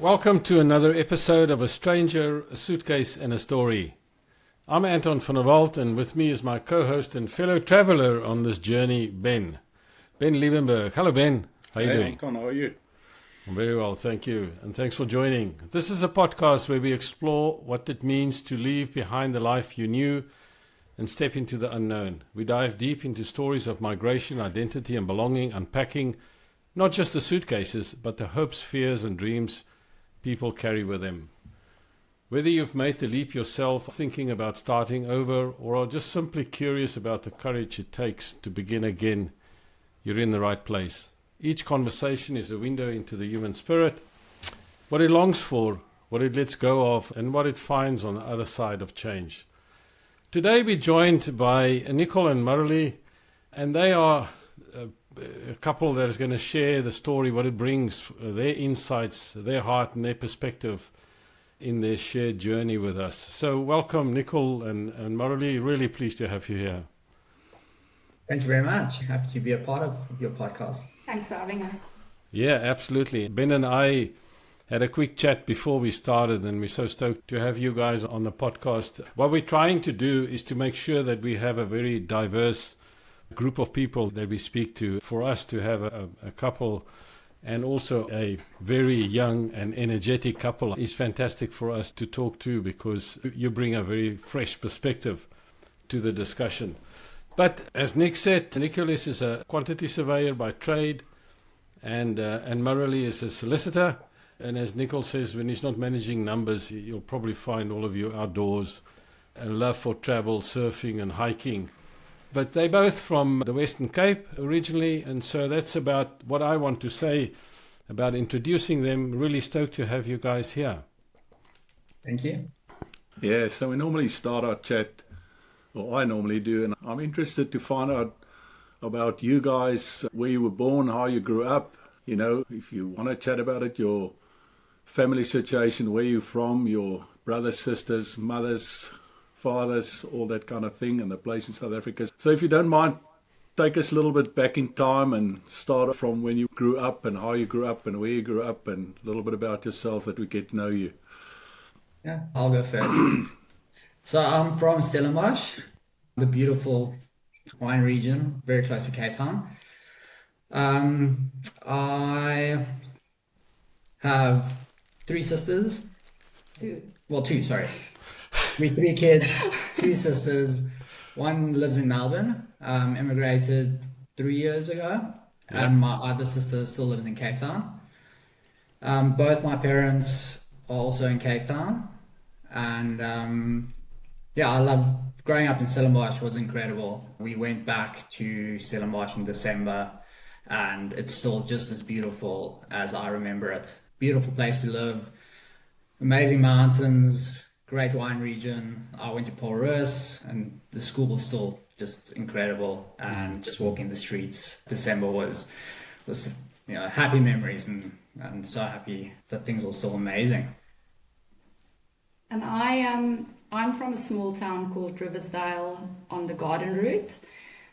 Welcome to another episode of A Stranger, a Suitcase and a Story. I'm Anton van der Walt, and with me is my co-host and fellow traveler on this journey, Ben. Ben Liebenberg. Hello, Ben. How are you doing? Anton, how are you? I'm very well, thank you. And thanks for joining. This is a podcast where we explore what it means to leave behind the life you knew and step into the unknown. We dive deep into stories of migration, identity and belonging, unpacking not just the suitcases, but the hopes, fears and dreams people carry with them. Whether you've made the leap yourself, thinking about starting over, or are just simply curious about the courage it takes to begin again, you're in the right place. Each conversation is a window into the human spirit, what it longs for, what it lets go of, and what it finds on the other side of change. Today we're joined by Nicol and Mareli, and they are a couple that is going to share the story, what it brings, their insights, their heart and their perspective in their shared journey with us. So welcome, Nicol and Mareli. Really pleased to have you here. Thank you very much. Happy to be a part of your podcast. Thanks for having us. Yeah, absolutely. Ben and I had a quick chat before we started, and we're so stoked to have you guys on the podcast. What we're trying to do is to make sure that we have a very diverse group of people that we speak to. For us to have a couple and also a very young and energetic couple is fantastic for us to talk to, because you bring a very fresh perspective to the discussion. But as Nick said, Nicholas is a quantity surveyor by trade, and Mareli is a solicitor. And as Nicol says, when he's not managing numbers, you'll probably find all of you outdoors, a love for travel, surfing and hiking. But they're both from the Western Cape originally, and so that's about what I want to say about introducing them. Really stoked to have you guys here. Thank you. Yeah, so we normally start our chat, or I normally do, and I'm interested to find out about you guys, where you were born, how you grew up, you know, if you want to chat about it, your family situation, where you're from, your brothers, sisters, mothers, fathers, all that kind of thing, and the place in South Africa. So if you don't mind, take us a little bit back in time and start from when you grew up and how you grew up and where you grew up, and a little bit about yourself that we get to know you. Yeah, I'll go first. So I'm from Stellenbosch, the beautiful wine region, very close to Cape Town. I have three sisters. Two, sorry. We're three kids, two sisters. One lives in Melbourne, immigrated 3 years ago, and my other sister still lives in Cape Town. Both my parents are also in Cape Town, and I love growing up in Stellenbosch. Was incredible. We went back to Stellenbosch in December, and it's still just as beautiful as I remember it. Beautiful place to live, amazing mountains, great wine region. I went to Paul Roos, and the school was still just incredible. And just walking the streets, December was happy memories, and so happy that things were still amazing. And I'm from a small town called Riversdale on the Garden Route.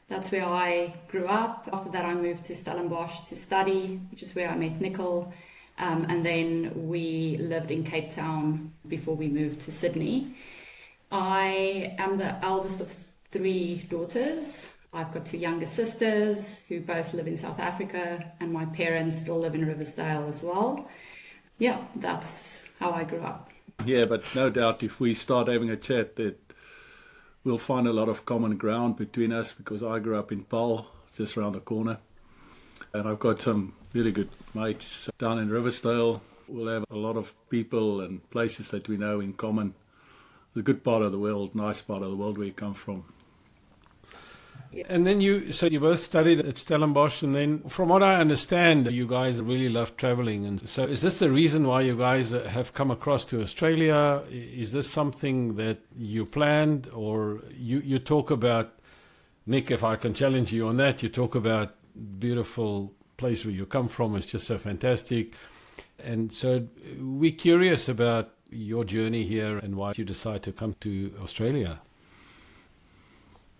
That's where I grew up. After that, I moved to Stellenbosch to study, which is where I met Nicol. And then we lived in Cape Town before we moved to Sydney. I am the eldest of three daughters. I've got two younger sisters who both live in South Africa, and my parents still live in Riversdale as well. Yeah, that's how I grew up. Yeah, but no doubt if we start having a chat that we'll find a lot of common ground between us, because I grew up in Paarl, just around the corner. And I've got some really good mates down in Riversdale. We'll have a lot of people and places that we know in common. It's a good part of the world, nice part of the world where you come from. And then you both studied at Stellenbosch, and then from what I understand, you guys really love traveling. And so is this the reason why you guys have come across to Australia? Is this something that you planned, or you talk about, Nick, if I can challenge you on that, you talk about beautiful place where you come from is just so fantastic. And so we're curious about your journey here and why you decide to come to Australia.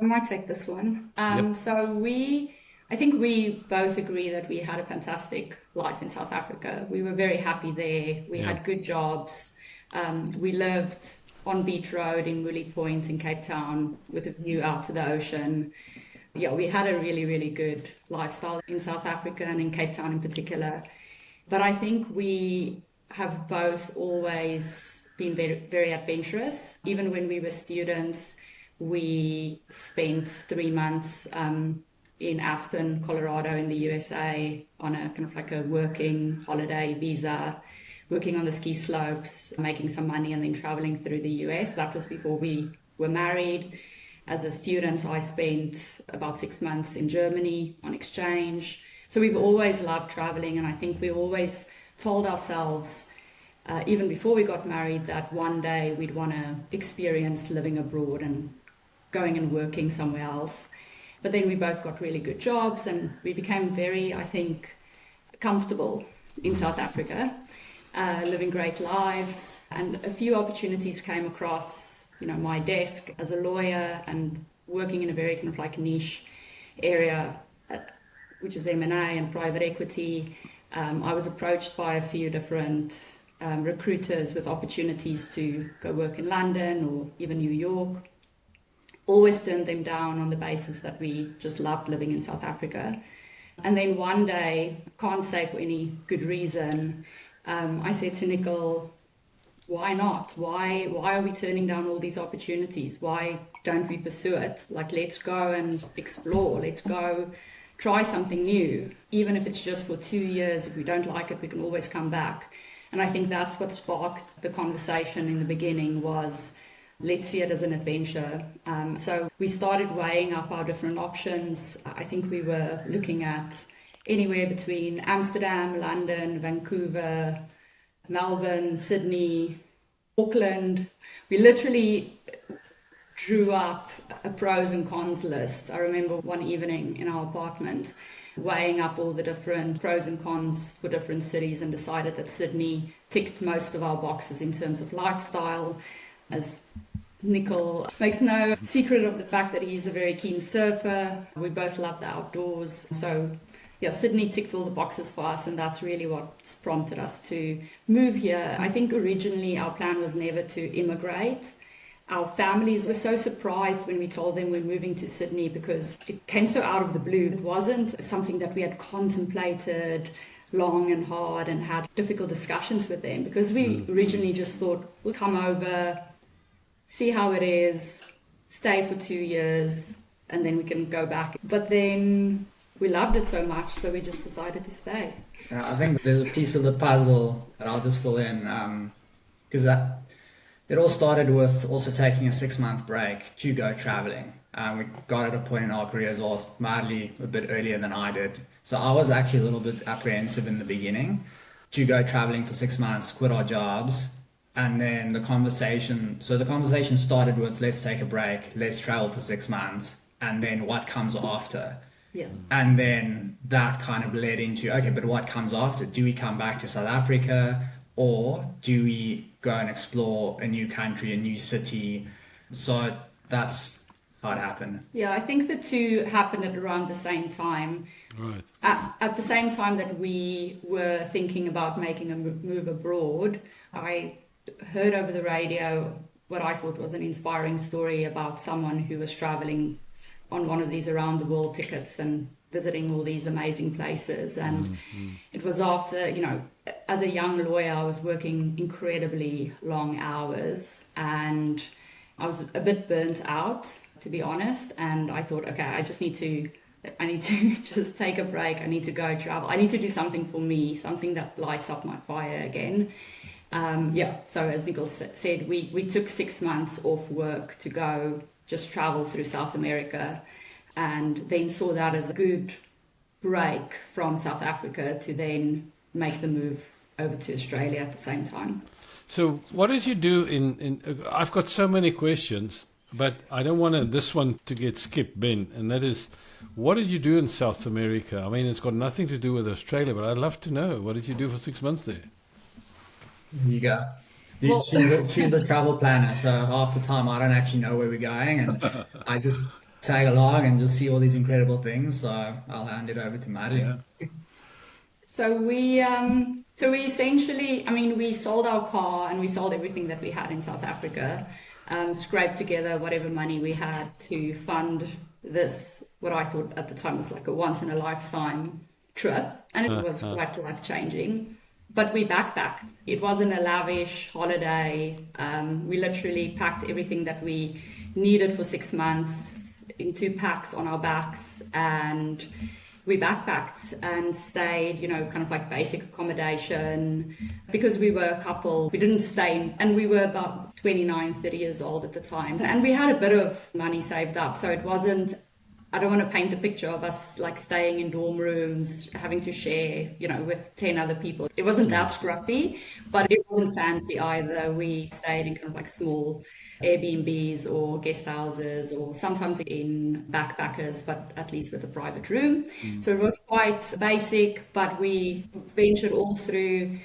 I might take this one. Yep. So we I think we both agree that we had a fantastic life in South Africa. We were very happy there. We had good jobs. We lived on Beach Road in Woolly Point in Cape Town with a view out to the ocean. Yeah, we had a really, really good lifestyle in South Africa and in Cape Town in particular. But I think we have both always been very, very adventurous. Even when we were students, we spent 3 months in Aspen, Colorado in the USA on a kind of like a working holiday visa, working on the ski slopes, making some money and then traveling through the US. That was before we were married. As a student, I spent about 6 months in Germany on exchange. So we've always loved traveling, and I think we always told ourselves, even before we got married, that one day we'd want to experience living abroad and going and working somewhere else. But then we both got really good jobs and we became very, I think, comfortable in South Africa, living great lives. And a few opportunities came across, my desk as a lawyer and working in a very kind of like niche area, which is M&A and private equity. I was approached by a few different recruiters with opportunities to go work in London or even New York. Always turned them down on the basis that we just loved living in South Africa. And then one day, can't say for any good reason, I said to Nicol, why not? Why are we turning down all these opportunities? Why don't we pursue it? Like, let's go and explore. Let's go try something new. Even if it's just for 2 years, if we don't like it, we can always come back. And I think that's what sparked the conversation in the beginning was, let's see it as an adventure. So we started weighing up our different options. I think we were looking at anywhere between Amsterdam, London, Vancouver, Melbourne, Sydney, Auckland. We literally drew up a pros and cons list. I remember one evening in our apartment weighing up all the different pros and cons for different cities and decided that Sydney ticked most of our boxes in terms of lifestyle. As Nicol makes no secret of the fact that he's a very keen surfer. We both love the outdoors. So yeah, Sydney ticked all the boxes for us, and that's really what prompted us to move here. I think originally our plan was never to immigrate. Our families were so surprised when we told them we're moving to Sydney because it came so out of the blue. It wasn't something that we had contemplated long and hard and had difficult discussions with them, because we originally just thought we'll come over, see how it is, stay for 2 years, and then we can go back. But then we loved it so much, so we just decided to stay. I think there's a piece of the puzzle that I'll just fill in, because it all started with also taking a 6-month break to go traveling. We got at a point in our careers, also Mareli a bit earlier than I did. So I was actually a little bit apprehensive in the beginning to go traveling for 6 months, quit our jobs. And then the conversation started with, let's take a break, let's travel for 6 months, and then what comes after. Yeah. And then that kind of led into, okay, but what comes after? Do we come back to South Africa, or do we go and explore a new country, a new city? So that's how it happened. Yeah, I think the two happened at around the same time. Right. At the same time that we were thinking about making a move abroad, I heard over the radio what I thought was an inspiring story about someone who was traveling on one of these around the world tickets and visiting all these amazing places. And it was after, as a young lawyer, I was working incredibly long hours and I was a bit burnt out, to be honest. And I thought, okay, I need to just take a break. I need to go travel. I need to do something for me, something that lights up my fire again. So as Nicol said, we took 6 months off work to go just travel through South America, and then saw that as a good break from South Africa to then make the move over to Australia at the same time. So what did you do in I've got so many questions, but I don't want this one to get skipped, Ben, and that is, what did you do in South America? I mean, it's got nothing to do with Australia, but I'd love to know, what did you do for 6 months there? You go. She's the travel planner, so half the time I don't actually know where we're going, and I just tag along and just see all these incredible things. So I'll hand it over to Maddie. Yeah. So we essentially, I mean, we sold our car and we sold everything that we had in South Africa, scraped together whatever money we had to fund this, what I thought at the time was like a once in a lifetime trip, and it was quite life changing. But we backpacked. It wasn't a lavish holiday. We literally packed everything that we needed for 6 months in 2 packs on our backs, and we backpacked and stayed, kind of like basic accommodation. Because we were a couple, we didn't stay, and we were about 29, 30 years old at the time. And we had a bit of money saved up, so it wasn't, I don't want to paint a picture of us like staying in dorm rooms, having to share, with 10 other people. It wasn't that scruffy, but it wasn't fancy either. We stayed in kind of like small Airbnbs or guest houses, or sometimes in backpackers, but at least with a private room. So it was quite basic, but we ventured all through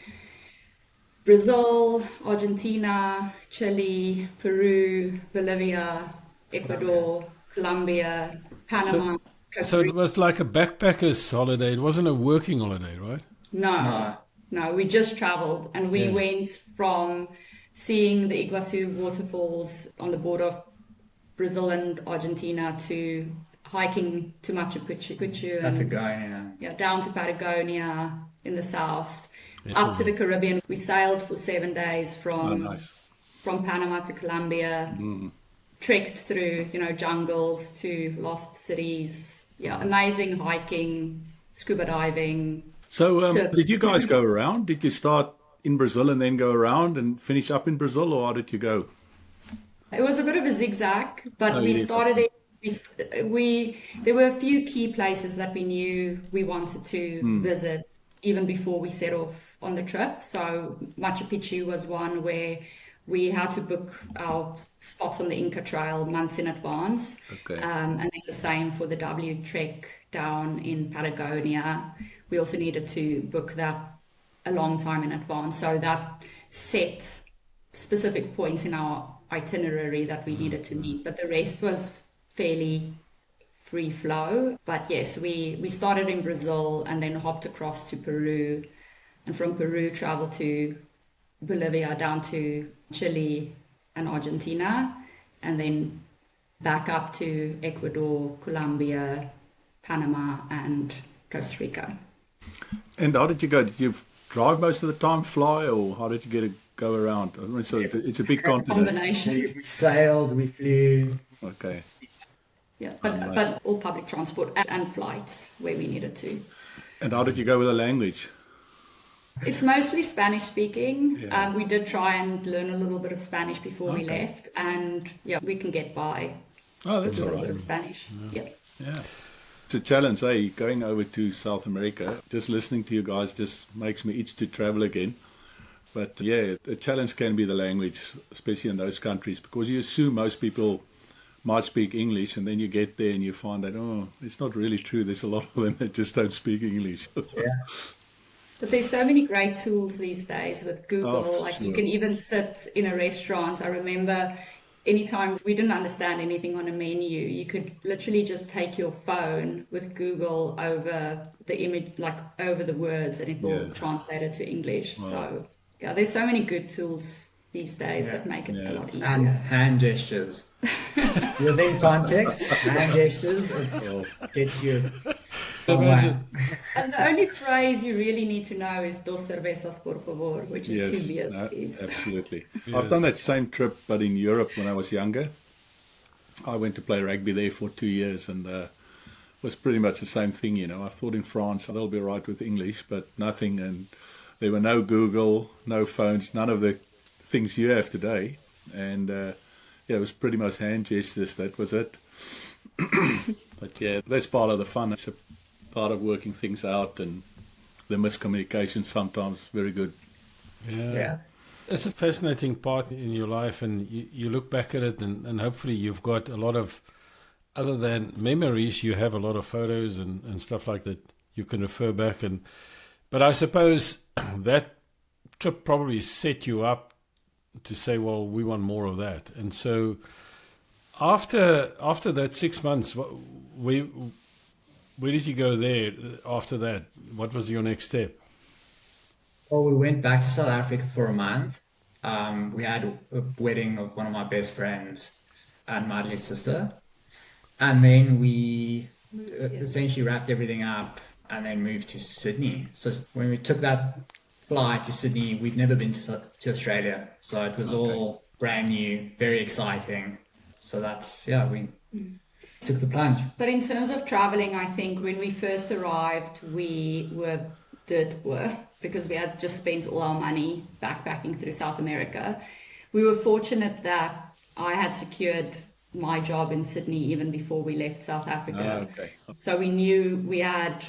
Brazil, Argentina, Chile, Peru, Bolivia, Ecuador, Colombia, Panama. So it was like a backpacker's holiday. It wasn't a working holiday, right? No, we just traveled, and we went from seeing the Iguazu waterfalls on the border of Brazil and Argentina to hiking to Machu Picchu and Patagonia. Down to Patagonia in the south, up to the Caribbean. We sailed for 7 days from Panama to Colombia, trekked through, jungles to lost cities. Yeah, amazing hiking, scuba diving. So did you guys go around? Did you start in Brazil and then go around and finish up in Brazil, or how did you go? It was a bit of a zigzag, but we started it. There were a few key places that we knew we wanted to visit even before we set off on the trip. So Machu Picchu was one where we had to book our spots on the Inca Trail months in advance. Okay. And then the same for the W Trek down in Patagonia. We also needed to book that a long time in advance. So that set specific points in our itinerary that we needed to meet. But the rest was fairly free flow. But yes, we started in Brazil and then hopped across to Peru. And from Peru, traveled to Bolivia, down to Chile and Argentina, and then back up to Ecuador, Colombia, Panama, and Costa Rica. And how did you go? Did you drive most of the time, fly, or how did you go around? I mean, so it's a big continent. Combination. We sailed, we flew. Okay. Yeah, but all public transport and flights where we needed to. And how did you go with the language? It's mostly Spanish speaking. Yeah. We did try and learn a little bit of Spanish before we left, and we can get by. Oh, that's with a all little right. bit of Spanish. Yeah. It's a challenge, going over to South America. Just listening to you guys just makes me itch to travel again. But a challenge can be the language, especially in those countries, because you assume most people might speak English, and then you get there and you find that, it's not really true. There's a lot of them that just don't speak English. But there's so many great tools these days with Google. Sure. You can even sit in a restaurant. I remember anytime we didn't understand anything on a menu, you could literally just take your phone with Google over the image, like over the words, and it will translate it to English. Wow. So there's so many good tools these days that make it a lot easier. And hand gestures. Within context, hand gestures, it gets you. Imagine. And the only phrase you really need to know is dos cervezas por favor, which is 2 beers, please. Absolutely. I've done that same trip, but in Europe when I was younger. I went to play rugby there for 2 years, and it was pretty much the same thing, I thought in France they'll be right with English, but nothing, and there were no Google, no phones, none of the things you have today, and it was pretty much hand gestures, that was it. But that's part of the fun. It's a part of working things out, and the miscommunication sometimes very good. Yeah. It's a fascinating part in your life, and you look back at it, and hopefully you've got a lot of, other than memories, you have a lot of photos and stuff like that you can refer back. But I suppose that trip probably set you up to say, well, we want more of that. And so After that 6 months, where did you go there after that? What was your next step? Well, we went back to South Africa for a month. We had a wedding of one of my best friends and Marley's sister. And then we essentially wrapped everything up and then moved to Sydney. So when we took that flight to Sydney, we've never been to Australia. So it was all brand new, very exciting. So that's, yeah, we took the plunge. But in terms of traveling, I think when we first arrived, we were because we had just spent all our money backpacking through South America. We were fortunate that I had secured my job in Sydney even before we left South Africa. So we knew we had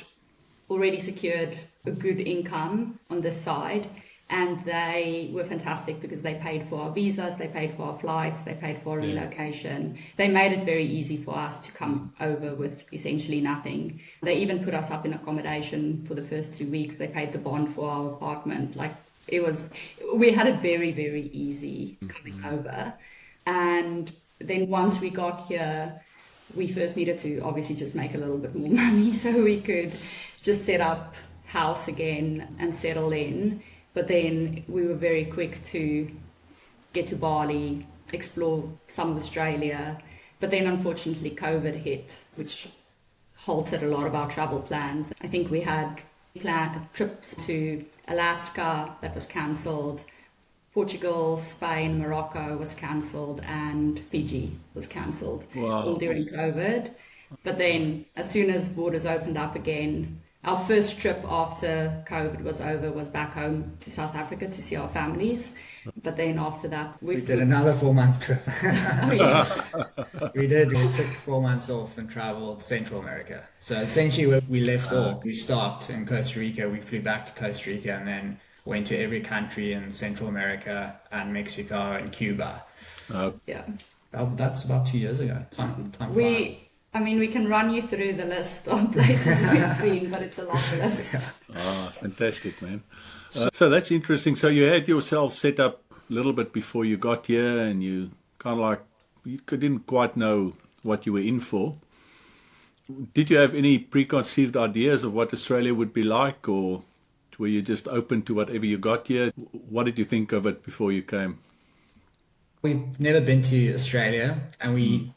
already secured a good income on this side, and they were fantastic because they paid for our visas, they paid for our flights, they paid for our relocation. They made it very easy for us to come over with essentially nothing. They even put us up in accommodation for the first 2 weeks. They paid the bond for our apartment. We had it very, very easy coming over. And then once we got here, we first needed to obviously just make a little bit more money so we could just set up house again and settle in. But then we were very quick to get to Bali, explore some of Australia. But then unfortunately COVID hit, which halted a lot of our travel plans. I think we had planned trips to Alaska that was cancelled. Portugal, Spain, Morocco was cancelled, and Fiji was cancelled, all during COVID. But then as soon as borders opened up again, our first trip after COVID was over was back home to South Africa to see our families. But then after that, we did another 4-month trip. Oh, yes. We did. We took 4 months off and traveled Central America. So essentially where we left off, we stopped in Costa Rica, we flew back to Costa Rica, and then went to every country in Central America and Mexico and Cuba. Yeah. That's about 2 years ago. Time flies. We can run you through the list of places we've been, but it's a long list. Fantastic, man. So that's interesting. So you had yourself set up a little bit before you got here, and you kind of you didn't quite know what you were in for. Did you have any preconceived ideas of what Australia would be like, or were you just open to whatever you got here? What did you think of it before you came? We've never been to Australia, and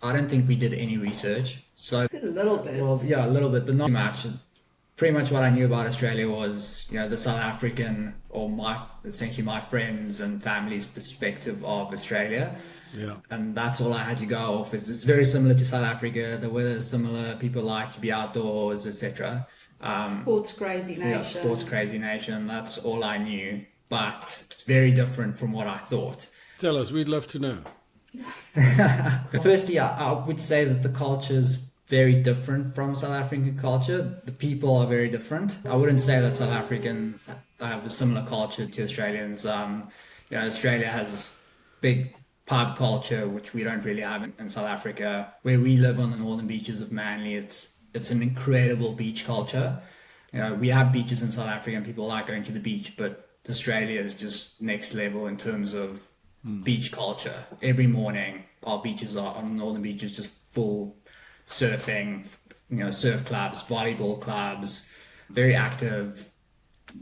I don't think we did any research. So A little bit. Well, yeah, a little bit, but not much. Pretty much what I knew about Australia was, the South African or essentially my friends and family's perspective of Australia. Yeah. And that's all I had to go off. It's very similar to South Africa. The weather is similar. People like to be outdoors, etc. Sports crazy nation. Yeah, sports crazy nation. That's all I knew. But it's very different from what I thought. Tell us, we'd love to know. Firstly, I would say that the culture is very different from South African culture. The people are very different. I wouldn't say that South Africans have a similar culture to Australians. Australia has big pub culture, which we don't really have in South Africa. Where we live on the northern beaches of Manly, it's an incredible beach culture. We have beaches in South Africa and people like going to the beach, but Australia is just next level in terms of beach culture. Every morning, our beaches are on the northern beaches just full surfing, surf clubs, volleyball clubs, very active,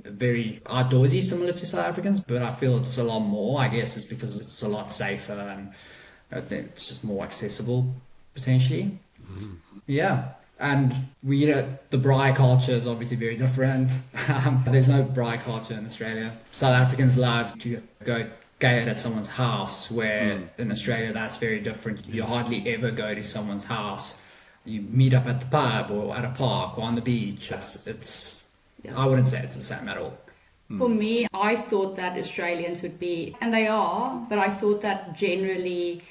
very outdoorsy, similar to South Africans, but I feel it's a lot more. I guess it's because it's a lot safer and I think it's just more accessible, potentially. Mm-hmm. Yeah. And the braai culture is obviously very different. There's no braai culture in Australia. South Africans love to go gay at someone's house, where in Australia that's very different. You hardly ever go to someone's house. You meet up at the pub or at a park or on the beach. I wouldn't say it's the same at all. For me, I thought that Australians would be, and they are, but I thought that generally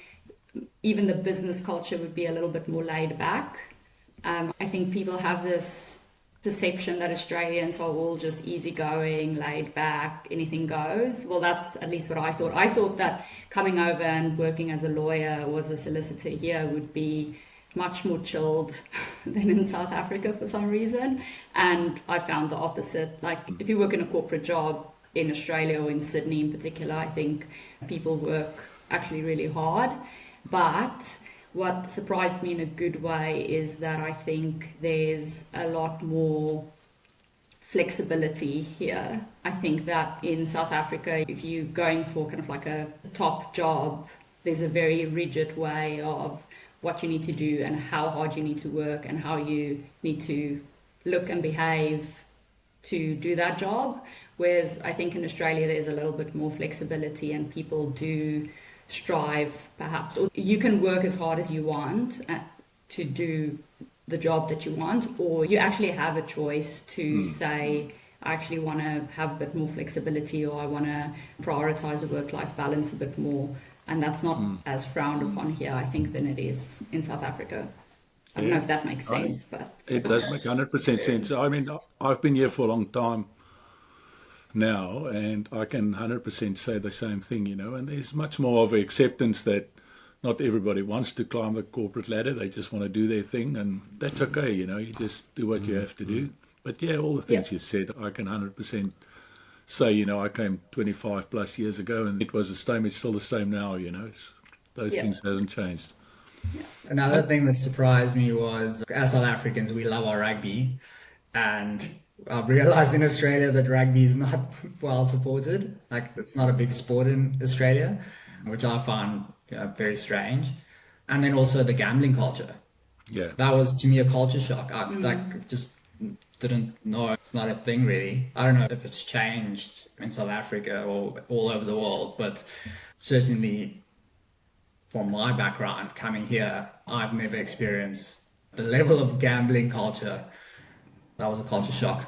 even the business culture would be a little bit more laid back. I think people have this perception that Australians are all just easygoing, laid back, anything goes. Well, that's at least what I thought. I thought that coming over and working as a lawyer or as a solicitor here would be much more chilled than in South Africa for some reason. And I found the opposite. Like if you work in a corporate job in Australia or in Sydney in particular, I think people work actually really hard. But what surprised me in a good way is that I think there's a lot more flexibility here. I think that in South Africa, if you're going for kind of like a top job, there's a very rigid way of what you need to do and how hard you need to work and how you need to look and behave to do that job. Whereas I think in Australia, there's a little bit more flexibility and people do strive perhaps, or you can work as hard as you want to do the job that you want, or you actually have a choice to say, I actually want to have a bit more flexibility, or I want to prioritize a work-life balance a bit more. And that's not as frowned upon here, I think, than it is in South Africa. I don't know if that makes sense, but It does make 100% sense. I mean, I've been here for a long time now, and I can 100% say the same thing, and there's much more of acceptance that not everybody wants to climb the corporate ladder. They just want to do their thing, and that's okay, you just do what you have to do. But yeah, all the things you said, I can 100% say, I came 25 plus years ago and it was the same, it's still the same now, those things hasn't changed. Another thing that surprised me was, as South Africans, we love our rugby, and I've realized in Australia that rugby is not well supported. Like, it's not a big sport in Australia, which I find very strange. And then also the gambling culture. Yeah. That was, to me, a culture shock. I just didn't know. It's not a thing, really. I don't know if it's changed in South Africa or all over the world, but certainly from my background coming here, I've never experienced the level of gambling culture. That was a culture shock.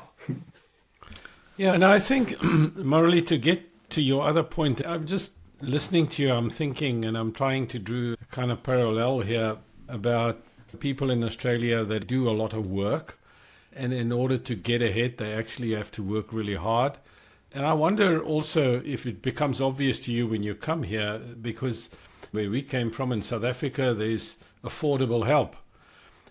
Yeah, and I think, Mareli, to get to your other point, I'm just listening to you, I'm thinking, and I'm trying to draw a kind of parallel here about people in Australia that do a lot of work. And in order to get ahead, they actually have to work really hard. And I wonder also if it becomes obvious to you when you come here, because where we came from in South Africa, there's affordable help.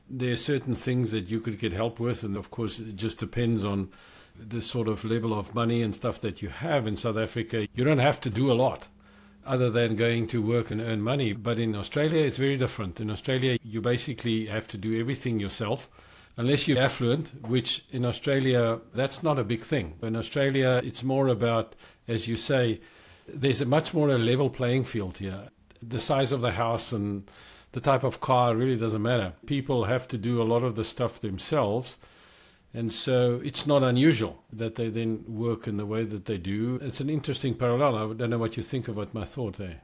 There are certain things that you could get help with. And of course, it just depends on the sort of level of money and stuff that you have in South Africa. You don't have to do a lot other than going to work and earn money. But in Australia, it's very different. In Australia, you basically have to do everything yourself. Unless you're affluent, which in Australia, that's not a big thing. In Australia, it's more about, as you say, there's a much more a level playing field here. The size of the house and the type of car really doesn't matter. People have to do a lot of the stuff themselves. And so it's not unusual that they then work in the way that they do. It's an interesting parallel. I don't know what you think about my thought there.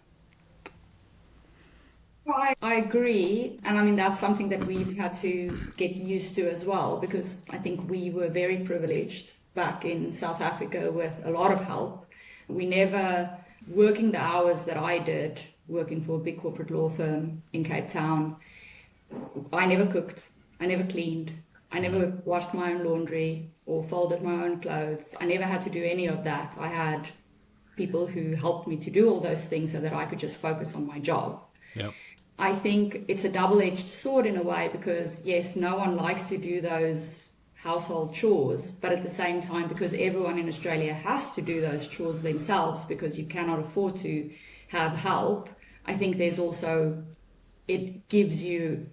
I agree. And I mean, that's something that we've had to get used to as well, because I think we were very privileged back in South Africa with a lot of help. We never, working the hours that I did, working for a big corporate law firm in Cape Town, I never cooked, I never cleaned, I never washed my own laundry or folded my own clothes. I never had to do any of that. I had people who helped me to do all those things so that I could just focus on my job. Yep. I think it's a double-edged sword in a way, because yes, no one likes to do those household chores, but at the same time, because everyone in Australia has to do those chores themselves because you cannot afford to have help, I think there's also, it gives you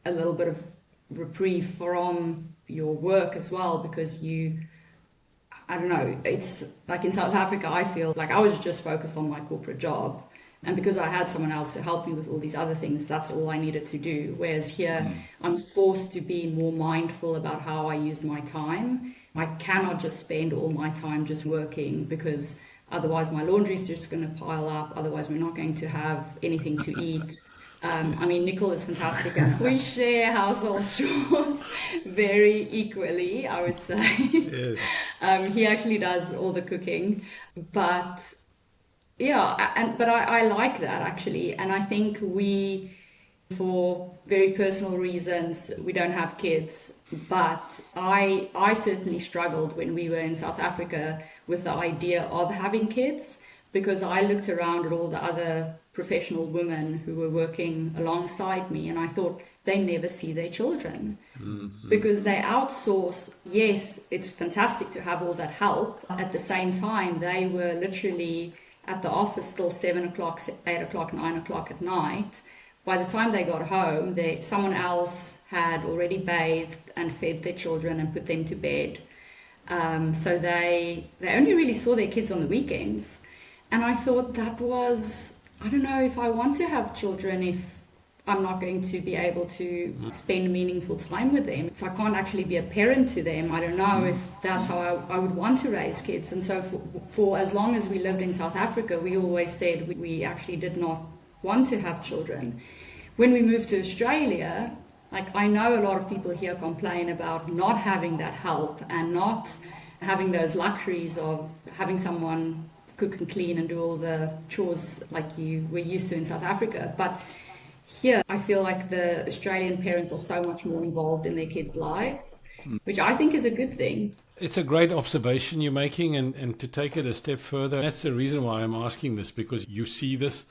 a little bit of reprieve from your work as well, because I don't know, it's like in South Africa, I feel like I was just focused on my corporate job. And because I had someone else to help me with all these other things, that's all I needed to do. Whereas here, I'm forced to be more mindful about how I use my time. I cannot just spend all my time just working, because otherwise my laundry is just going to pile up. Otherwise, we're not going to have anything to eat. I mean, Nicol is fantastic, and we share household chores very equally, I would say. Yes. He actually does all the cooking, but yeah, but I like that actually, and I think we, for very personal reasons, we don't have kids, but I certainly struggled when we were in South Africa with the idea of having kids, because I looked around at all the other professional women who were working alongside me, and I thought they never see their children because they outsource. Yes, it's fantastic to have all that help. At the same time, they were literally at the office till 7 o'clock, 8 o'clock, 9 o'clock at night, by the time they got home, someone else had already bathed and fed their children and put them to bed. So they only really saw their kids on the weekends. And I thought that was, I don't know if I want to have children if I'm not going to be able to spend meaningful time with them. If I can't actually be a parent to them, I don't know if that's how I would want to raise kids. And so for as long as we lived in South Africa, we always said we actually did not want to have children. When we moved to Australia, like I know a lot of people here complain about not having that help and not having those luxuries of having someone cook and clean and do all the chores like you were used to in South Africa. But here, I feel like the Australian parents are so much more involved in their kids' lives, which I think is a good thing. It's a great observation you're making, and to take it a step further, that's the reason why I'm asking this, because you see this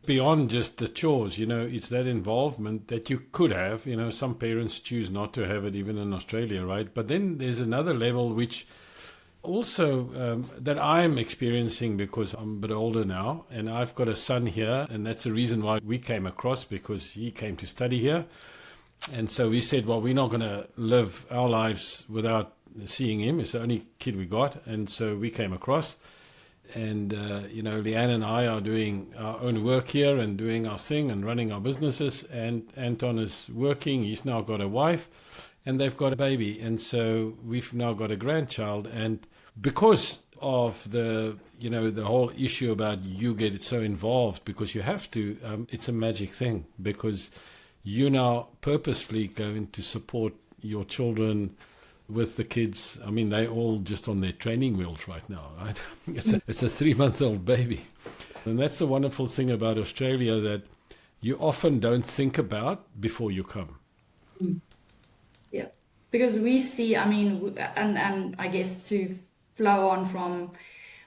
beyond just the chores. It's that involvement that you could have. Some parents choose not to have it, even in Australia, right? But then there's another level which also that I'm experiencing, because I'm a bit older now and I've got a son here, and that's the reason why we came across, because he came to study here. And so we said, well, we're not going to live our lives without seeing him. It's the only kid we got. And so we came across, and Leanne and I are doing our own work here and doing our thing and running our businesses, and Anton is working. He's now got a wife and they've got a baby, and so we've now got a grandchild. And because of the whole issue about you get so involved because you have to, it's a magic thing, because you now purposefully going to support your children with the kids. I mean, they're all just on their training wheels right now, right? It's a 3-month-old baby. And that's the wonderful thing about Australia, that you often don't think about before you come. Yeah, because we see, and I guess to flow on from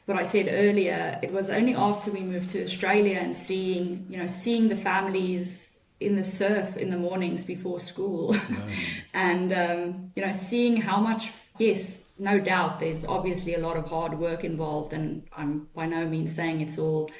what I said earlier, it was only after we moved to Australia and seeing the families in the surf in the mornings before school, and seeing how much, yes, no doubt, there's obviously a lot of hard work involved, and I'm by no means saying it's all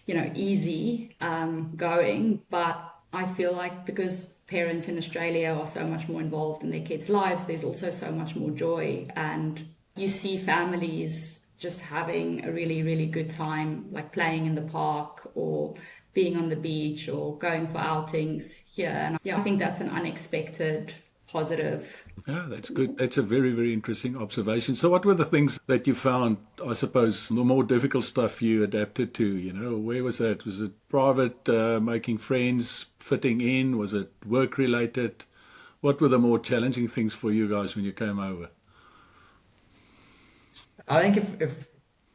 easy going, but I feel like because parents in Australia are so much more involved in their kids' lives, there's also so much more joy, and you see families just having a really, really good time, like playing in the park or being on the beach or going for outings here. And I think that's an unexpected positive. Yeah, that's good. That's a very, very interesting observation. So what were the things that you found, I suppose, the more difficult stuff you adapted to? Where was that? Was it private, making friends, fitting in? Was it work-related? What were the more challenging things for you guys when you came over? I think if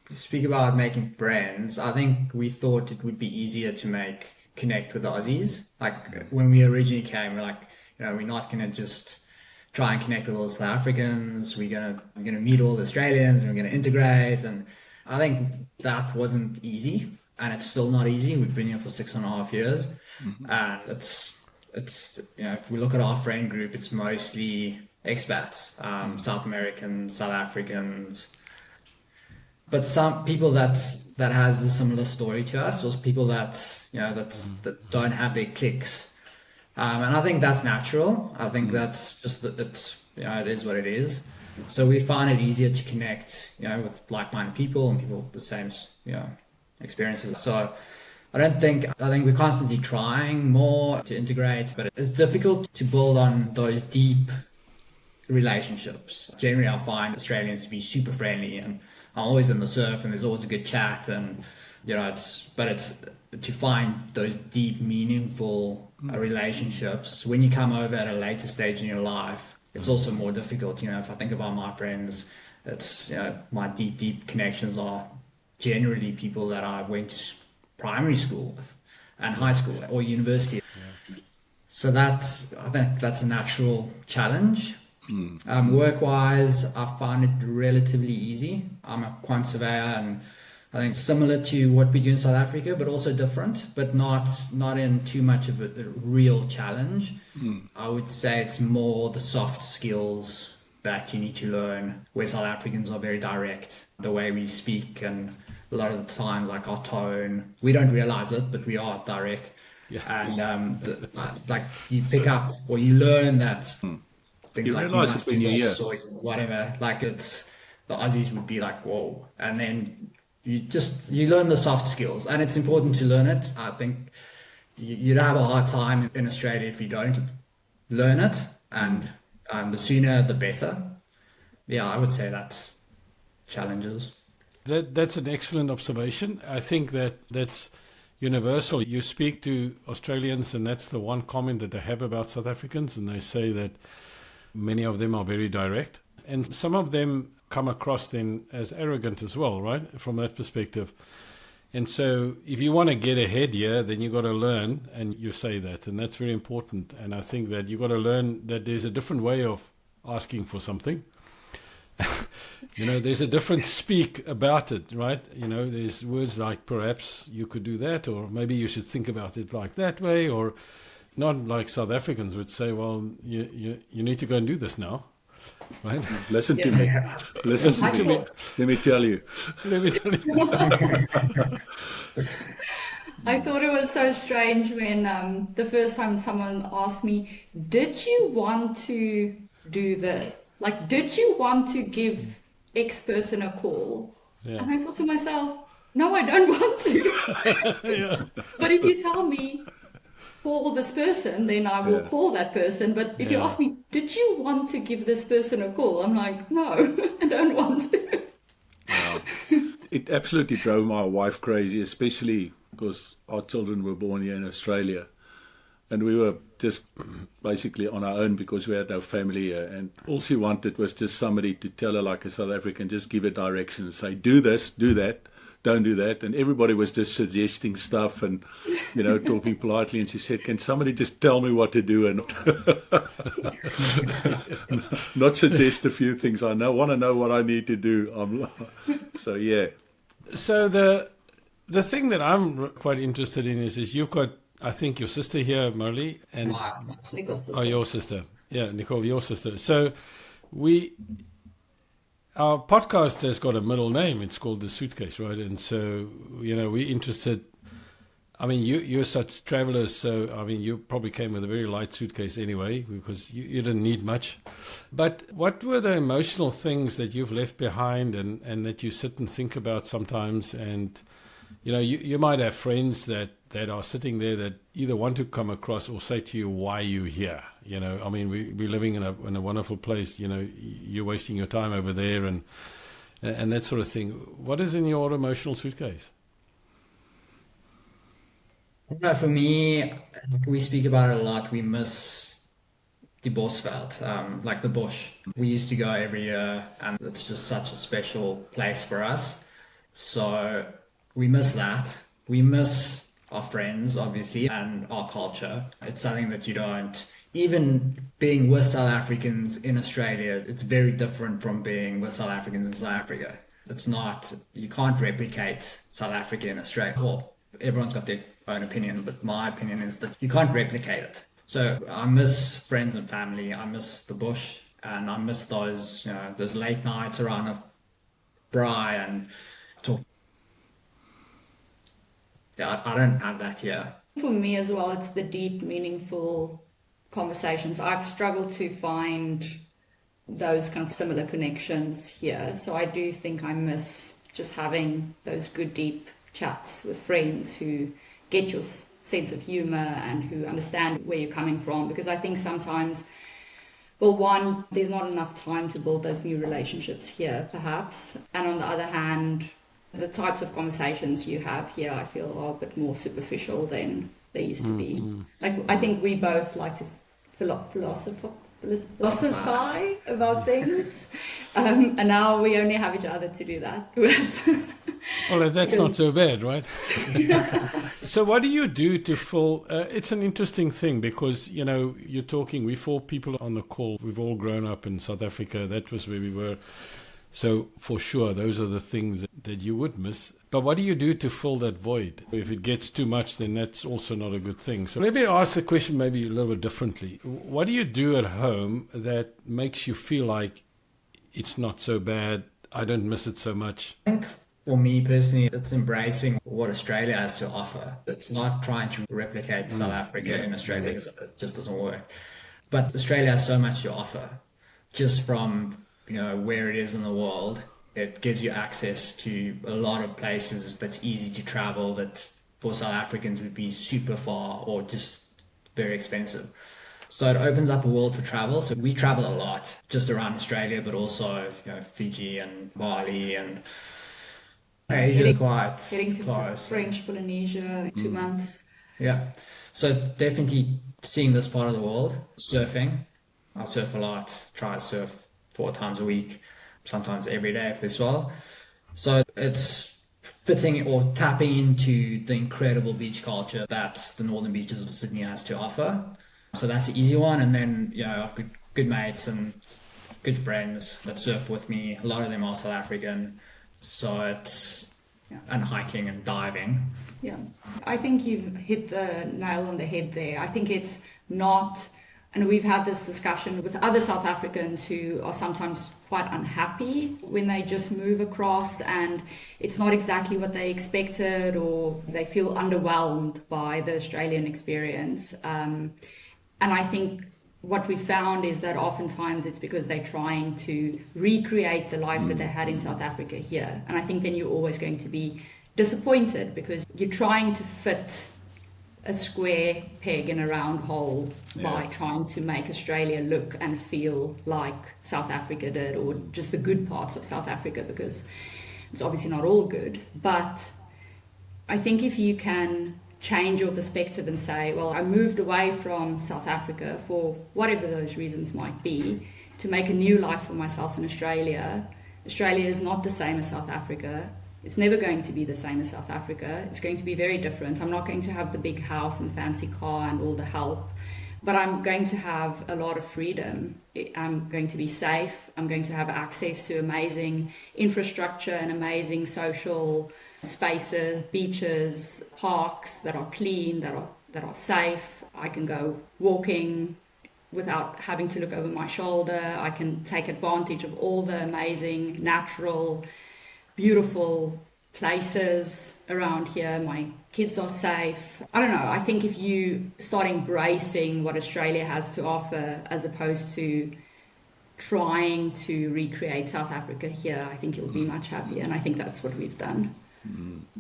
you speak about making friends, I think we thought it would be easier to connect with the Aussies. Like when we originally came, we're like, we're not going to just try and connect with all the South Africans. We're gonna meet all the Australians and we're gonna integrate. And I think that wasn't easy, and it's still not easy. We've been here for 6.5 years, and it's if we look at our friend group, it's mostly expats, South Americans, South Africans, but some people that has a similar story to us, or people that that don't have their cliques. And I think that's natural. I think that's just that it is what it is. So we find it easier to connect, with like-minded people and people with the same, experiences. So I think we're constantly trying more to integrate, but it's difficult to build on those deep relationships. Generally, I find Australians to be super friendly, and I'm always in the surf and there's always a good chat, and it's to find those deep, meaningful relationships when you come over at a later stage in your life. It's also more difficult. If I think about my friends, it's my deep connections are generally people that I went to primary school with and high school or university. So I think that's a natural challenge. Work-wise, I find it relatively easy. I'm a quant surveyor, and I think similar to what we do in South Africa, but also different, but not in too much of a real challenge. I would say it's more the soft skills that you need to learn, where South Africans are very direct, the way we speak, and a lot of the time, like our tone, we don't realize it, but we are direct. And like you pick up or you learn that things You like you realise must it when do you're this here. or whatever. Like it's the Aussies would be like, whoa. And then you learn the soft skills, and it's important to learn it. I think you'd have a hard time in Australia if you don't learn it, and the sooner the better. Yeah, I would say that's challenges. That's an excellent observation. I think that's universal. You speak to Australians, and that's the one comment that they have about South Africans, and they say that many of them are very direct, and some of them come across then as arrogant as well, right? From that perspective. And so if you want to get ahead here, then you've got to learn, and you say that, and that's very important. And I think that you've got to learn that there's a different way of asking for something. There's a different speak about it, right? There's words like perhaps you could do that, or maybe you should think about it like that way, or not like South Africans would say, well, you need to go and do this now, right? Listen to me. Listen to me. Let me tell you. Let me tell you. I thought it was so strange when the first time someone asked me, did you want to do this? Like, did you want to give X person a call? Yeah. And I thought to myself, no, I don't want to. Yeah. But if you tell me, call this person, then I will call that person. But if you Yeah. ask me, did you want to give this person a call? I'm like, no, I don't want to. It absolutely drove my wife crazy, especially because our children were born here in Australia. And we were just basically on our own because we had no family here. And all she wanted was just somebody to tell her, like a South African, just give her direction and say, do this, do that, don't do that. And everybody was just suggesting stuff and, talking politely. And she said, can somebody just tell me what to do and not suggest a few things I want to know what I need to do. So, yeah. So the thing that I'm quite interested in is you've got, I think, your sister here, Mareli, and your sister. Yeah, Nicole, your sister. So our podcast has got a middle name. It's called The Suitcase, right? And so, we're interested. I mean, you're such travelers, so, I mean, you probably came with a very light suitcase anyway, because you didn't need much. But what were the emotional things that you've left behind and that you sit and think about sometimes? And, you might have friends that are sitting there that either want to come across or say to you, why are you here? I mean, we're living in a wonderful place. You're wasting your time over there and that sort of thing. What is in your emotional suitcase? For me, we speak about it a lot. We miss the Bosveld, like the bush. We used to go every year, and it's just such a special place for us. So we miss that. We miss our friends, obviously, and our culture. It's something that you don't, even being with South Africans in Australia, it's very different from being with South Africans in South Africa. It's not, you can't replicate South Africa in Australia. Well, everyone's got their own opinion, but my opinion is that you can't replicate it. So I miss friends and family. I miss the bush, and I miss those, those late nights around a braai and talk. Yeah, I don't have that here. For me as well, it's the deep, meaningful conversations. I've struggled to find those kind of similar connections here. So I do think I miss just having those good, deep chats with friends who get your sense of humor and who understand where you're coming from. Because I think sometimes, well, one, there's not enough time to build those new relationships here, perhaps. And on the other hand, the types of conversations you have here, I feel, are a bit more superficial than they used to be. Like, I think we both like to philosophize about things, and now we only have each other to do that with. Well, that's not so bad, right? So what do you do to fill... it's an interesting thing because, you're talking, we 4 people on the call, we've all grown up in South Africa. That was where we were. So for sure, those are the things that you would miss. But what do you do to fill that void? If it gets too much, then that's also not a good thing. So maybe ask the question maybe a little bit differently. What do you do at home that makes you feel like it's not so bad? I don't miss it so much. I think For me personally, it's embracing what Australia has to offer. It's not trying to replicate South Africa in Australia because it just doesn't work. But Australia has so much to offer, just from where it is in the world. It gives you access to a lot of places that's easy to travel that for South Africans would be super far or just very expensive. So it opens up a world for travel. So we travel a lot just around Australia, but also Fiji and Bali and Asia is Heading to close. French Polynesia in 2 months. Yeah. So definitely seeing this part of the world, surfing. I surf a lot, try to surf 4 times a week, sometimes every day if there's well. So it's fitting or tapping into the incredible beach culture that the northern beaches of Sydney has to offer. So that's an easy one. And then, I've got good mates and good friends that surf with me. A lot of them are South African. So it's, and hiking and diving. Yeah, I think you've hit the nail on the head there. I think it's not, and we've had this discussion with other South Africans who are sometimes quite unhappy when they just move across and it's not exactly what they expected or they feel underwhelmed by the Australian experience. And I think what we found is that oftentimes it's because they're trying to recreate the life that they had in South Africa here. And I think then you're always going to be disappointed because you're trying to fit a square peg in a round hole by trying to make Australia look and feel like South Africa did, or just the good parts of South Africa, because it's obviously not all good. But I think if you can change your perspective and say, well, I moved away from South Africa for whatever those reasons might be to make a new life for myself in Australia. Australia is not the same as South Africa. It's never going to be the same as South Africa. It's going to be very different. I'm not going to have the big house and fancy car and all the help, but I'm going to have a lot of freedom. I'm going to be safe. I'm going to have access to amazing infrastructure and amazing social spaces, beaches, parks that are clean, that are safe. I can go walking without having to look over my shoulder. I can take advantage of all the amazing natural beautiful places around here. My kids are safe. I don't know. I think if you start embracing what Australia has to offer as opposed to trying to recreate South Africa here, I think you'll be much happier. And I think that's what we've done.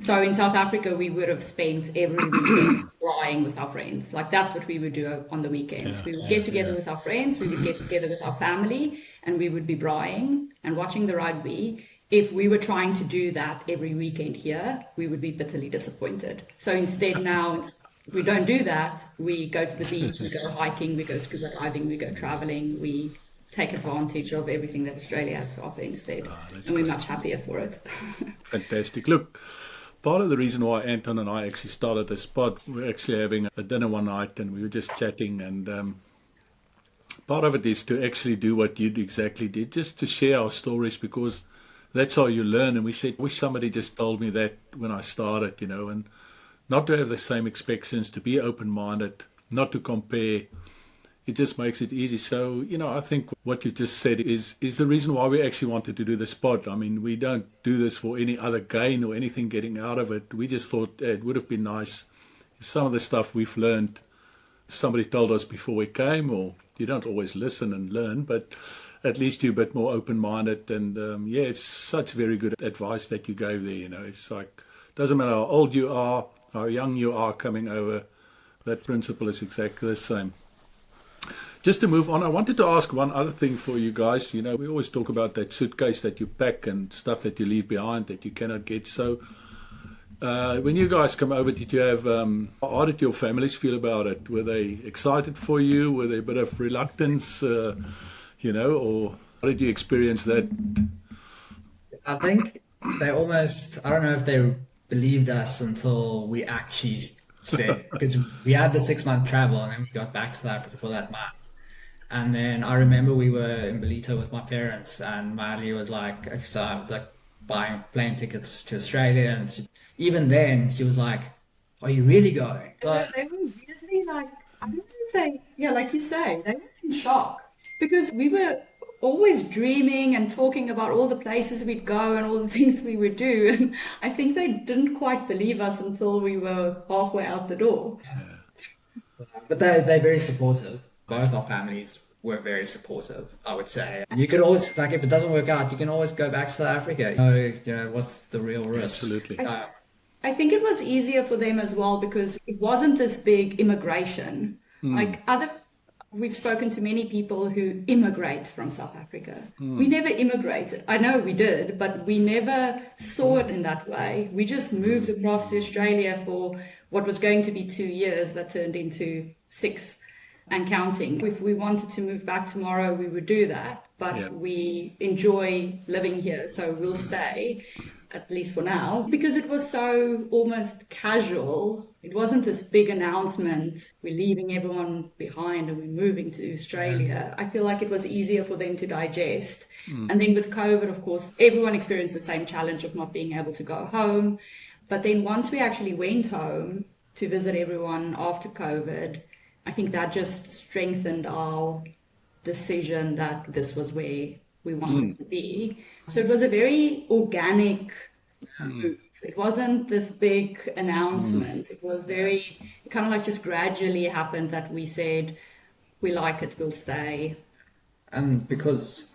So in South Africa, we would have spent every weekend flying with our friends. Like that's what we would do on the weekends. We would get together with our friends, we would get together with our family, and we would be braaiing and watching the rugby. If we were trying to do that every weekend here, we would be bitterly disappointed. So instead now, we don't do that. We go to the beach, we go hiking, we go scuba diving, we go traveling, we take advantage of everything that Australia has to offer instead. And we're much happier for it. Fantastic. Look, part of the reason why Anton and I actually started this pod, we were actually having a dinner one night and we were just chatting, and part of it is to actually do what you exactly did, just to share our stories, because that's how you learn. And we said, I wish somebody just told me that when I started, and not to have the same expectations, to be open-minded, not to compare. It just makes it easy. So, I think what you just said is the reason why we actually wanted to do this pod. I mean, we don't do this for any other gain or anything getting out of it. We just thought it would have been nice if some of the stuff we've learned, somebody told us before we came, or you don't always listen and learn, but at least you're a bit more open-minded. And it's such very good advice that you gave there. It's like, doesn't matter how old you are, how young you are coming over, that principle is exactly the same. Just to move on, I wanted to ask one other thing for you guys. We always talk about that suitcase that you pack and stuff that you leave behind that you cannot get. So when you guys come over, did you have, how did your families feel about it? Were they excited for you? Were they a bit of reluctance? Or how did you experience that? I think they almost, I don't know if they believed us until we actually said, because we had the 6-month travel and then we got back to South Africa for that month. And then I remember we were in Ballito with my parents and Mareli was like, so I was like buying plane tickets to Australia. And even then she was like, are you really going? So, They were really like, I don't know if they, like you say, they were in shock because we were always dreaming and talking about all the places we'd go and all the things we would do. And I think they didn't quite believe us until we were halfway out the door. But they're very supportive. Both our families were very supportive, I would say. You could always, like, if it doesn't work out, you can always go back to South Africa. You know, what's the real risk? Absolutely. I think it was easier for them as well because it wasn't this big immigration. We've spoken to many people who immigrate from South Africa. We never immigrated. I know we did, but we never saw it in that way. We just moved across to Australia for what was going to be 2 years that turned into 6 and counting. If we wanted to move back tomorrow, we would do that. But we enjoy living here, so we'll stay, at least for now, because it was so almost casual. It wasn't this big announcement, we're leaving everyone behind and we're moving to Australia. I feel like it was easier for them to digest. And then with COVID, of course, everyone experienced the same challenge of not being able to go home. But then once we actually went home to visit everyone after COVID, I think that just strengthened our decision that this was where we wanted to be. So it was a very organic move. It wasn't this big announcement. It was it kind of like just gradually happened that we said, we like it, we'll stay. And because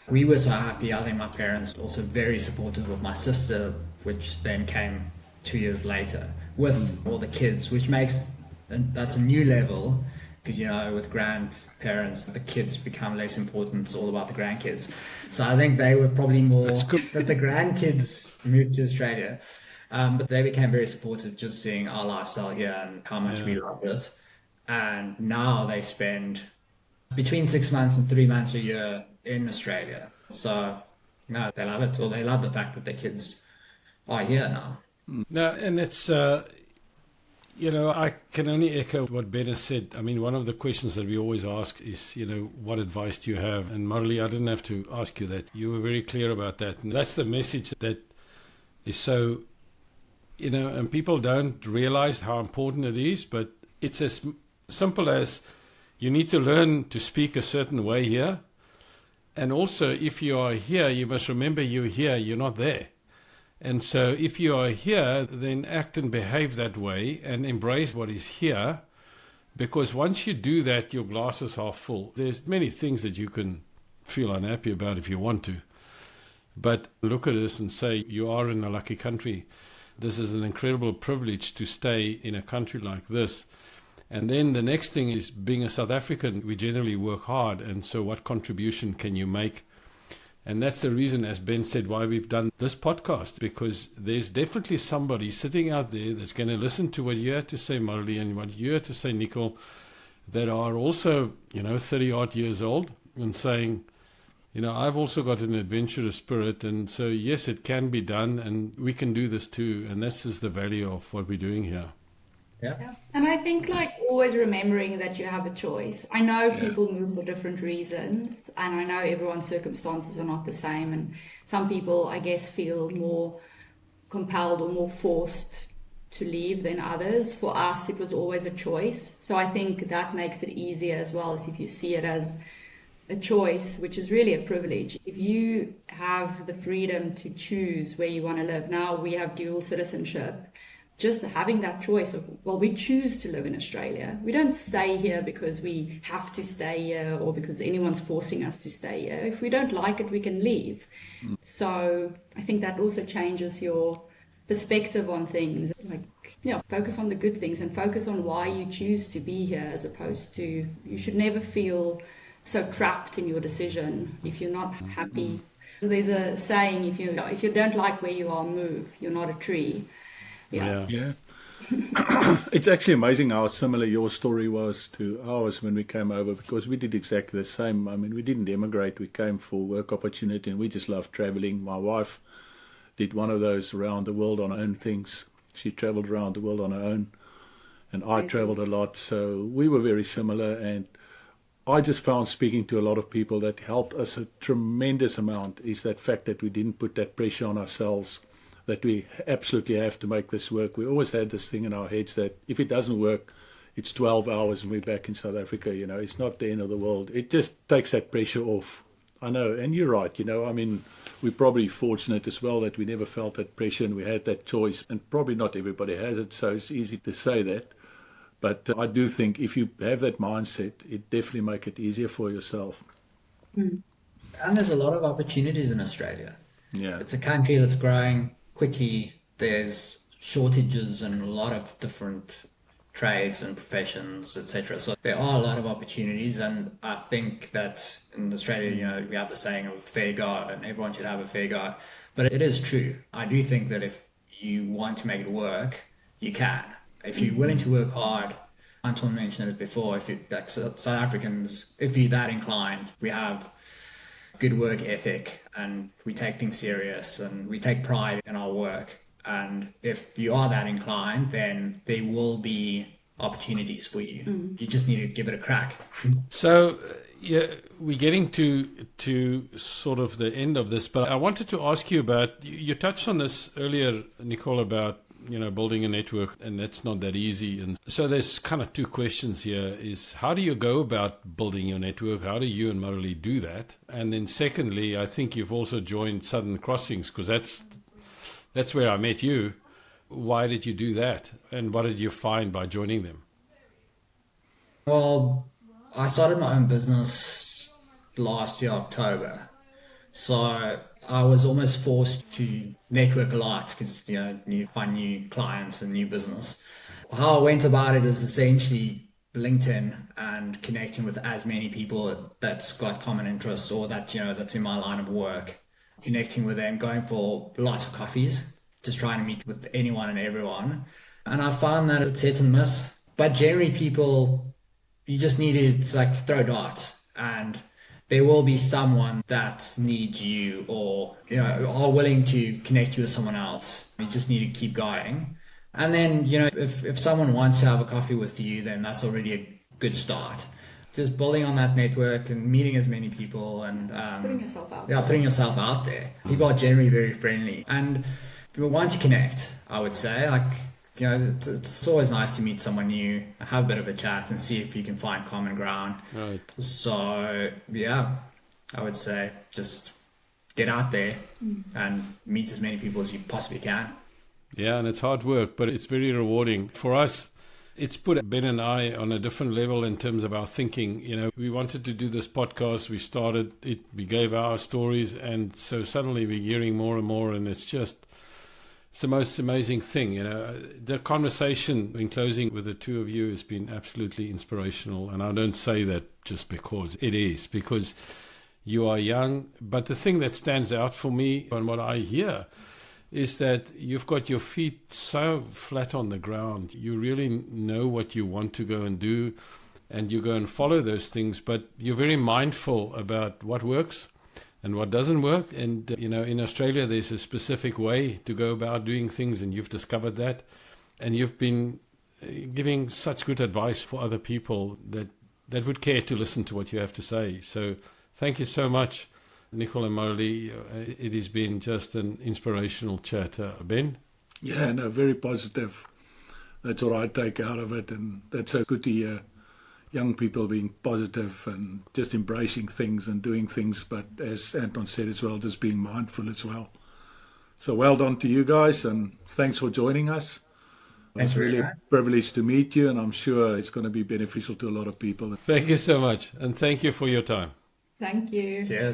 we were so happy, I think my parents were also very supportive of my sister, which then came 2 years later with all the kids, which makes, and that's a new level. Because, you know, with grandparents, the kids become less important. It's all about the grandkids. So I think they were probably more that the grandkids moved to Australia. But they became very supportive just seeing our lifestyle here and how much we loved it. And now they spend between 6 months and 3 months a year in Australia. So, no, they love it. Or they love the fact that their kids are here now. No, and it's... you know, I can only echo what Ben has said. I mean, one of the questions that we always ask is, you know, what advice do you have? And Mareli, I didn't have to ask you that. You were very clear about that. And that's the message that is so, you know, and people don't realize how important it is, but it's as simple as you need to learn to speak a certain way here. And also, if you are here, you must remember you're here, you're not there. And so if you are here, then act and behave that way and embrace what is here. Because once you do that, your glass is half full. There's many things that you can feel unhappy about if you want to. But look at this and say, you are in a lucky country. This is an incredible privilege to stay in a country like this. And then the next thing is, being a South African, we generally work hard. And so what contribution can you make? And that's the reason, as Ben said, why we've done this podcast, because there's definitely somebody sitting out there that's going to listen to what you had to say, Mareli, and what you had to say, Nicol, that are also, you know, 30-odd years old and saying, you know, I've also got an adventurous spirit. And so, yes, it can be done and we can do this too. And this is the value of what we're doing here. Yeah. And I think, like, always remembering that you have a choice. I know people move for different reasons, and I know everyone's circumstances are not the same. And some people, I guess, feel more compelled or more forced to leave than others. For us, it was always a choice. So I think that makes it easier as well, as if you see it as a choice, which is really a privilege. If you have the freedom to choose where you want to live. Now we have dual citizenship. Just having that choice of, well, we choose to live in Australia. We don't stay here because we have to stay here or because anyone's forcing us to stay here. If we don't like it, we can leave. So I think that also changes your perspective on things. Like, focus on the good things and focus on why you choose to be here, as opposed to, you should never feel so trapped in your decision if you're not happy. There's a saying, if you don't like where you are, move. You're not a tree. Yeah. It's actually amazing how similar your story was to ours when we came over, because we did exactly the same. I mean, we didn't immigrate. We came for work opportunity and we just loved traveling. My wife did one of those around the world on her own things. She traveled around the world on her own, and I traveled a lot. So we were very similar, and I just found, speaking to a lot of people, that helped us a tremendous amount is that fact that we didn't put that pressure on ourselves, that we absolutely have to make this work. We always had this thing in our heads that if it doesn't work, it's 12 hours and we're back in South Africa. You know, it's not the end of the world. It just takes that pressure off. I know, and you're right. I mean, we're probably fortunate as well that we never felt that pressure and we had that choice. And probably not everybody has it, so it's easy to say that. But I do think if you have that mindset, it definitely make it easier for yourself. And there's a lot of opportunities in Australia. Yeah. It's a country that's growing quickly. There's shortages in a lot of different trades and professions, etc. So there are a lot of opportunities, and I think that in Australia, we have the saying of fair go, and everyone should have a fair go. But it is true. I do think that if you want to make it work, you can. If you're willing to work hard, Anton mentioned it before, if you like South Africans, if you're that inclined, we have good work ethic and we take things serious and we take pride in our work. And if you are that inclined, then there will be opportunities for you. You just need to give it a crack. So, yeah, we're getting to sort of the end of this, but I wanted to ask you about, you touched on this earlier, Nicol, about building a network, and that's not that easy. And so there's kind of two questions here: is how do you go about building your network? How do you and Mareli do that? And then secondly, I think you've also joined Southern Crossings, because that's where I met you. Why did you do that? And what did you find by joining them? Well, I started my own business last year, October. So I was almost forced to network a lot because, you find new clients and new business. How I went about it is essentially LinkedIn and connecting with as many people that's got common interests or that, that's in my line of work. Connecting with them, going for lots of coffees, just trying to meet with anyone and everyone. And I found that it's hit and miss. But generally people, you just need to throw darts, and there will be someone that needs you or are willing to connect you with someone else. You just need to keep going. And then, if someone wants to have a coffee with you, then that's already a good start. Just building on that network and meeting as many people and Putting yourself out there. Putting yourself out there. People are generally very friendly. And people want to connect, I would say. It's always nice to meet someone new, have a bit of a chat and see if you can find common ground. Right. So, yeah, I would say just get out there and meet as many people as you possibly can. Yeah, and it's hard work, but it's very rewarding. For us, it's put Ben and I on a different level in terms of our thinking. We wanted to do this podcast. We started it. We gave our stories. And so suddenly we're hearing more and more. And it's the most amazing thing. The conversation in closing with the two of you has been absolutely inspirational. And I don't say that just because it is, because you are young. But the thing that stands out for me and what I hear is that you've got your feet so flat on the ground. You really know what you want to go and do, and you go and follow those things, but you're very mindful about what works and what doesn't work. And, in Australia, there's a specific way to go about doing things, and you've discovered that. And you've been giving such good advice for other people that would care to listen to what you have to say. So thank you so much, Nicol and Mareli. It has been just an inspirational chat. Ben? Yeah, no, very positive. That's what I take out of it, and that's so good to hear young people being positive and just embracing things and doing things, but as Anton said as well, just being mindful as well. So well done to you guys, and thanks for joining us. It's really a privilege to meet you, and I'm sure it's going to be beneficial to a lot of people. Thank you so much, and thank you for your time. Thank you. Cheers.